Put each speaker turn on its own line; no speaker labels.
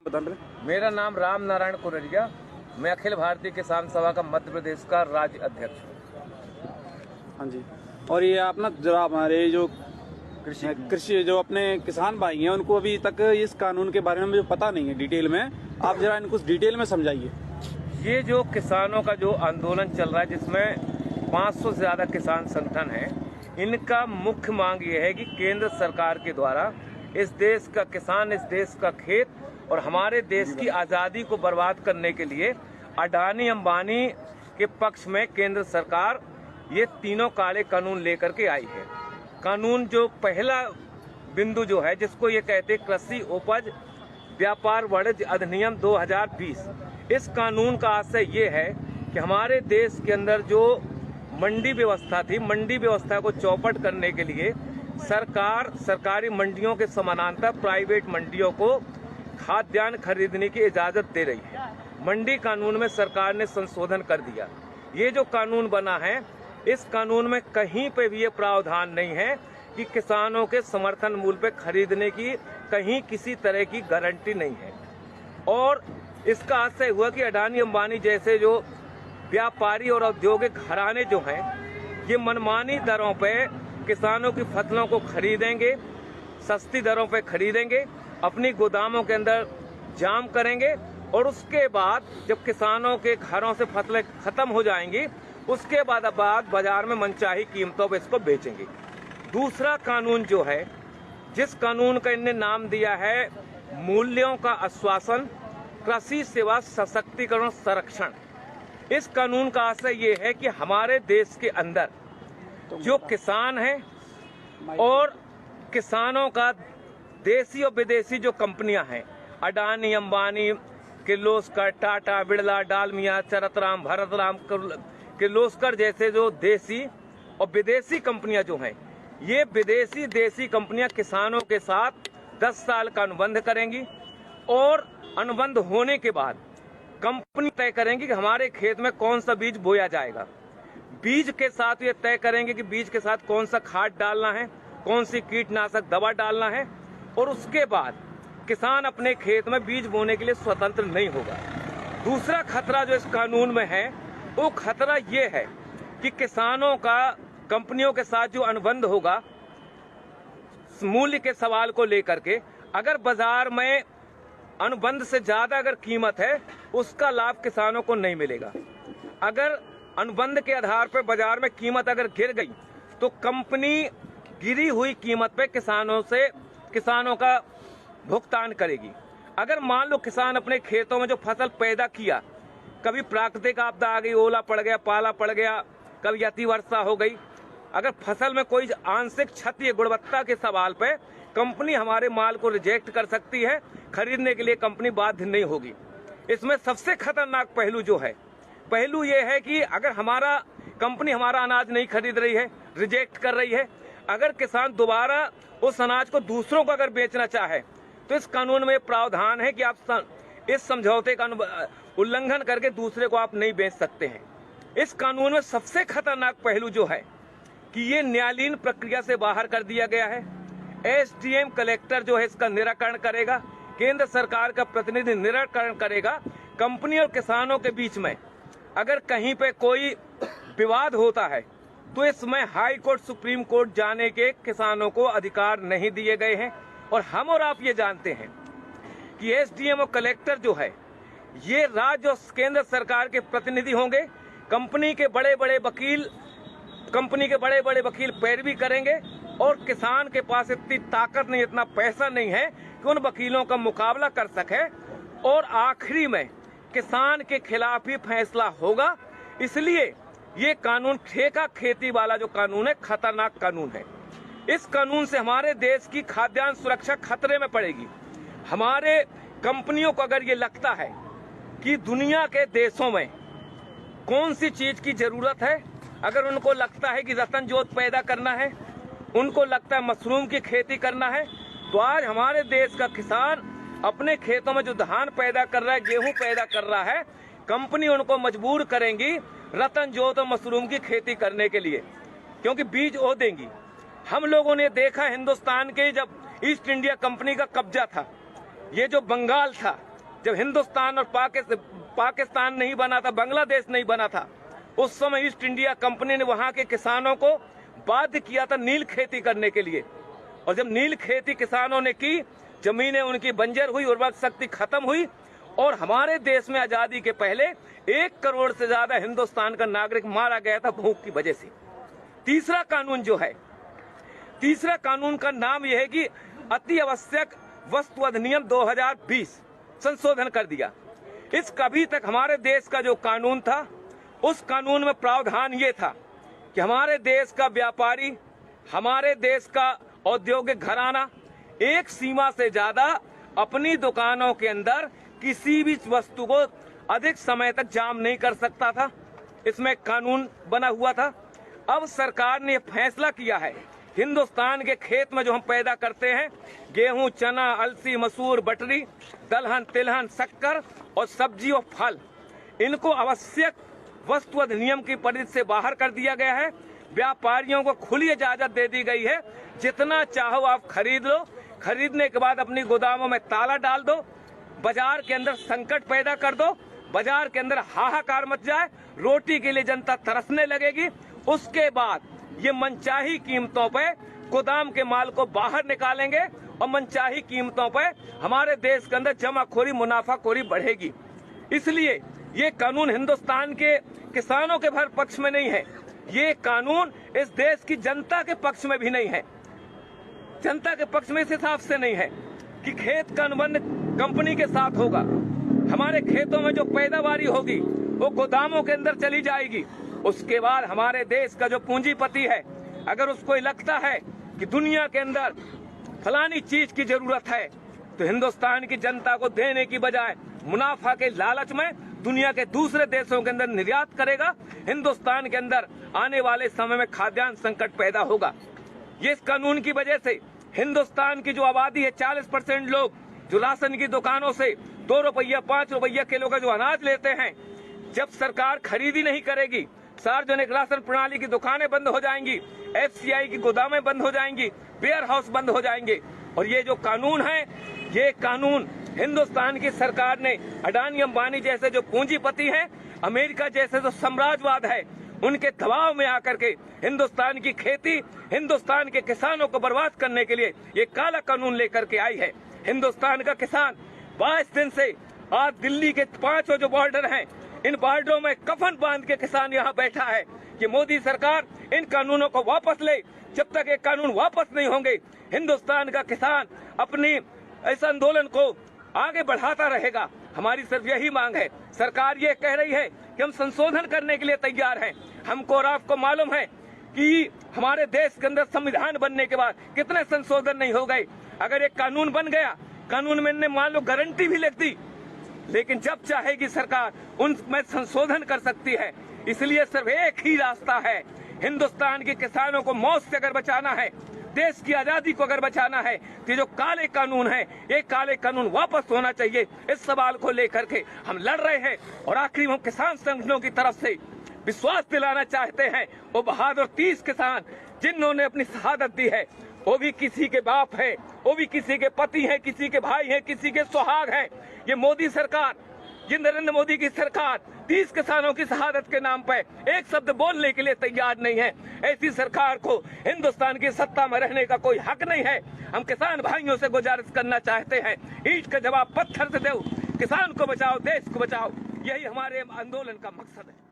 मेरा नाम राम नारायण कुररिया, मैं अखिल भारतीय किसान सभा का मध्य प्रदेश का राज्य अध्यक्ष हूँ।
हाँ जी। और ये आप ना जरा हमारे जो कृषि जो अपने किसान भाई हैं उनको अभी तक इस कानून के बारे में मुझे पता नहीं है डिटेल में, आप जरा इनको डिटेल में समझाइए।
ये जो किसानों का जो आंदोलन चल रहा है जिसमें 500 से ज़्यादा किसान संगठन हैं, इनका मुख्य मांग ये है कि केंद्र सरकार के द्वारा इस देश का किसान, इस देश का खेत और हमारे देश की आज़ादी को बर्बाद करने के लिए अडानी अंबानी के पक्ष में केंद्र सरकार ये तीनों काले कानून लेकर के आई है। कानून जो पहला बिंदु जो है जिसको ये कहते हैं कृषि उपज व्यापार वाणिज्य अधिनियम 2020, इस कानून का आशय ये है कि हमारे देश के अंदर जो मंडी व्यवस्था थी, मंडी व्यवस्था को चौपट करने के लिए सरकार सरकारी मंडियों के समानांतर प्राइवेट मंडियों को खाद्यान्न खरीदने की इजाजत दे रही है। मंडी कानून में सरकार ने संशोधन कर दिया। ये जो कानून बना है, इस कानून में कहीं पे भी ये प्रावधान नहीं है कि किसानों के समर्थन मूल्य पे खरीदने की कहीं किसी तरह की गारंटी नहीं है। और इसका आशय हुआ कि अडानी अंबानी जैसे जो व्यापारी और औद्योगिक घराने जो हैं, ये मनमानी दरों पे किसानों की फसलों को खरीदेंगे, सस्ती दरों पे खरीदेंगे, अपनी गोदामों के अंदर जाम करेंगे और उसके बाद जब किसानों के घरों से फसलें खत्म हो जाएंगी, उसके बाद बाजार में मनचाही कीमतों पर इसको बेचेंगे। दूसरा कानून जो है, जिस कानून का इन्हें नाम दिया है मूल्यों का आश्वासन कृषि सेवा सशक्तिकरण संरक्षण, इस कानून का आशय ये है कि हमारे देश के अंदर जो किसान हैं और किसानों का देसी और विदेशी जो कंपनियां हैं, अडानी अंबानी, किर्लोस्कर, टाटा, बिड़ला, डालमिया, चरतराम, भरतराम, किर्लोस्कर जैसे जो देसी और विदेशी कंपनियां जो हैं, ये विदेशी देसी कंपनियां किसानों के साथ 10 साल का अनुबंध करेंगी और अनुबंध होने के बाद कंपनी तय करेंगी कि हमारे खेत में कौन सा बीज बोया जाएगा। बीज के साथ ये तय करेंगे कि बीज के साथ कौन सा खाद डालना है, कौन सी कीटनाशक दवा डालना है, और उसके बाद किसान अपने खेत में बीज बोने के लिए स्वतंत्र नहीं होगा। दूसरा खतरा जो इस कानून में है, वो खतरा ये है कि किसानों का कंपनियों के साथ जो अनुबंध होगा मूल्य के सवाल को लेकर के, अगर बाजार में अनुबंध से ज्यादा अगर कीमत है, उसका लाभ किसानों को नहीं मिलेगा। अगर अनुबंध के आधार पर बाजार में कीमत अगर गिर गई तो कंपनी गिरी हुई कीमत पे किसानों का भुगतान करेगी। अगर मान लो किसान अपने खेतों में जो फसल पैदा किया, कभी प्राकृतिक आपदा आ गई, ओला पड़ गया, पाला पड़ गया, कभी अति वर्षा हो गई, अगर फसल में कोई आंशिक क्षति है गुणवत्ता के सवाल पे, कंपनी हमारे माल को रिजेक्ट कर सकती है, खरीदने के लिए कंपनी बाध्य नहीं होगी। इसमें सबसे खतरनाक पहलू जो है, पहलू ये है कि अगर हमारा कंपनी हमारा अनाज नहीं खरीद रही है, रिजेक्ट कर रही है, अगर किसान दोबारा उस अनाज को दूसरों को अगर बेचना चाहे तो इस कानून में प्रावधान है कि आप इस समझौते का उल्लंघन करके दूसरे को आप नहीं बेच सकते हैं। इस कानून में सबसे खतरनाक पहलू जो है कि ये न्यायालयीन प्रक्रिया से बाहर कर दिया गया है। एसडीएम कलेक्टर जो है इसका निराकरण करेगा, केंद्र सरकार का प्रतिनिधि निराकरण करेगा। कंपनी और किसानों के बीच में अगर कहीं पे कोई विवाद होता है तो इसमें हाई कोर्ट, सुप्रीम कोर्ट जाने के किसानों को अधिकार नहीं दिए गए हैं। और हम और आप ये जानते हैं कि एसडीएम और कलेक्टर जो है, ये राज्य और केंद्र सरकार के प्रतिनिधि होंगे। कंपनी के बड़े बड़े वकील पैरवी करेंगे और किसान के पास इतनी ताकत नहीं, इतना पैसा नहीं है कि उन वकीलों का मुकाबला कर सके और आखिरी में किसान के खिलाफ ही फैसला होगा। इसलिए ये कानून ठेका खेती वाला जो कानून है, खतरनाक कानून है। इस कानून से हमारे देश की खाद्यान्न सुरक्षा खतरे में पड़ेगी। हमारे कंपनियों को अगर ये लगता है कि दुनिया के देशों में कौन सी चीज की जरूरत है, अगर उनको लगता है कि रतन जोत पैदा करना है, उनको लगता है मशरूम की खेती करना है, तो आज हमारे देश का किसान अपने खेतों में जो धान पैदा कर रहा है, गेहूं पैदा कर रहा है, कंपनी उनको मजबूर करेंगी रतन जोत और मशरूम की खेती करने के लिए, क्योंकि बीज वो देंगी। हम लोगों ने देखा हिंदुस्तान के जब ईस्ट इंडिया कंपनी का कब्जा था, ये जो बंगाल था, जब हिंदुस्तान और पाकिस्तान नहीं बना था, बांग्लादेश नहीं बना था, उस समय ईस्ट इंडिया कंपनी ने वहां के किसानों को बाध्य किया था नील खेती करने के लिए। और जब नील खेती किसानों ने की, जमीनें उनकी बंजर हुई, उर्वरक शक्ति खत्म हुई और हमारे देश में आजादी के पहले 1 करोड़ से ज्यादा हिंदुस्तान का नागरिक मारा गया था भूख की वजह से। तीसरा कानून जो है, तीसरा कानून का नाम यह है कि अति आवश्यक वस्तु अधिनियम 2020 संशोधन कर दिया। इस कभी तक हमारे देश का जो कानून था, उस कानून में प्रावधान ये था कि हमारे देश का व्यापारी, हमारे देश का औद्योगिक घराना एक सीमा से ज्यादा अपनी दुकानों के अंदर किसी भी वस्तु को अधिक समय तक जाम नहीं कर सकता था। इसमें कानून बना हुआ था। अब सरकार ने फैसला किया है, हिंदुस्तान के खेत में जो हम पैदा करते हैं, गेहूं, चना, अलसी, मसूर, बटरी, दलहन, तिलहन, शक्कर और सब्जी और फल, इनको आवश्यक वस्तु अधिनियम की परिधि से बाहर कर दिया गया है। व्यापारियों को खुली इजाजत दे दी गई है, जितना चाहो आप खरीद लो, खरीदने के बाद अपनी गोदामों में ताला डाल दो, बाजार के अंदर संकट पैदा कर दो, बाजार के अंदर हाहाकार मच जाए, रोटी के लिए जनता तरसने लगेगी। उसके बाद ये मनचाही कीमतों पे गोदाम के माल को बाहर निकालेंगे और मनचाही कीमतों पे हमारे देश के अंदर जमाखोरी, मुनाफाखोरी बढ़ेगी। इसलिए ये कानून हिंदुस्तान के किसानों के भर पक्ष में नहीं है, ये कानून इस देश की जनता के पक्ष में भी नहीं है। जनता के पक्ष में इस हिसाब से नहीं है कि खेत का अनुबंध कंपनी के साथ होगा, हमारे खेतों में जो पैदावारी होगी वो गोदामों के अंदर चली जाएगी। उसके बाद हमारे देश का जो पूंजीपति है, अगर उसको लगता है कि दुनिया के अंदर फलानी चीज की जरूरत है, तो हिंदुस्तान की जनता को देने की बजाय मुनाफा के लालच में दुनिया के दूसरे देशों के अंदर निर्यात करेगा। हिंदुस्तान के अंदर आने वाले समय में खाद्यान्न संकट पैदा होगा। ये इस कानून की वजह से हिंदुस्तान की जो आबादी है, 40% लोग जो राशन की दुकानों से 2 रुपया 5 रुपया किलो का जो अनाज लेते हैं, जब सरकार खरीदी नहीं करेगी, सार्वजनिक राशन प्रणाली की दुकानें बंद हो जाएंगी, FCI की गोदामें बंद हो जाएंगी, वेयर हाउस बंद हो जाएंगे। और ये जो कानून है, ये कानून हिंदुस्तान की सरकार ने अडानी अंबानी जैसे जो पूंजीपति हैं, अमेरिका जैसे जो साम्राज्यवाद है, उनके दबाव में आकर के हिंदुस्तान की खेती, हिंदुस्तान के किसानों को बर्बाद करने के लिए ये काला कानून लेकर के आई है। हिंदुस्तान का किसान 22 दिन से आज दिल्ली के 5 जो बॉर्डर हैं, इन बॉर्डरों में कफन बांध के किसान यहाँ बैठा है कि मोदी सरकार इन कानूनों को वापस ले। जब तक ये कानून वापस नहीं होंगे, हिंदुस्तान का किसान अपनी इस आंदोलन को आगे बढ़ाता रहेगा। हमारी सिर्फ यही मांग है। सरकार ये कह रही है कि हम संशोधन करने के लिए तैयार हैं। हमको और आपको मालूम है कि हमारे देश के अंदर संविधान बनने के बाद कितने संशोधन नहीं हो गए। अगर एक कानून बन गया, कानून में ने मान लो गारंटी भी लिख दी, लेकिन जब चाहेगी सरकार उनमें संशोधन कर सकती है। इसलिए सिर्फ एक ही रास्ता है, हिंदुस्तान के किसानों को मौत से अगर बचाना है, देश की आजादी को अगर बचाना है, तो जो काले कानून है, ये काले कानून वापस होना चाहिए। इस सवाल को लेकर के हम लड़ रहे हैं और आखिरी हम किसान संगठनों की तरफ से विश्वास दिलाना चाहते हैं, वो बहादुर 30 किसान जिन्होंने अपनी शहादत दी है, वो भी किसी के बाप है, वो भी किसी के पति हैं, किसी के भाई हैं, किसी के सुहाग हैं। ये मोदी सरकार, ये नरेंद्र मोदी की सरकार 30 किसानों की शहादत के नाम पर एक शब्द बोलने के लिए तैयार नहीं है। ऐसी सरकार को हिंदुस्तान की सत्ता में रहने का कोई हक नहीं है। हम किसान भाइयों से गुजारिश करना चाहते हैं, ईंट का जवाब पत्थर से दो, किसान को बचाओ, देश को बचाओ। यही हमारे आंदोलन का मकसद है।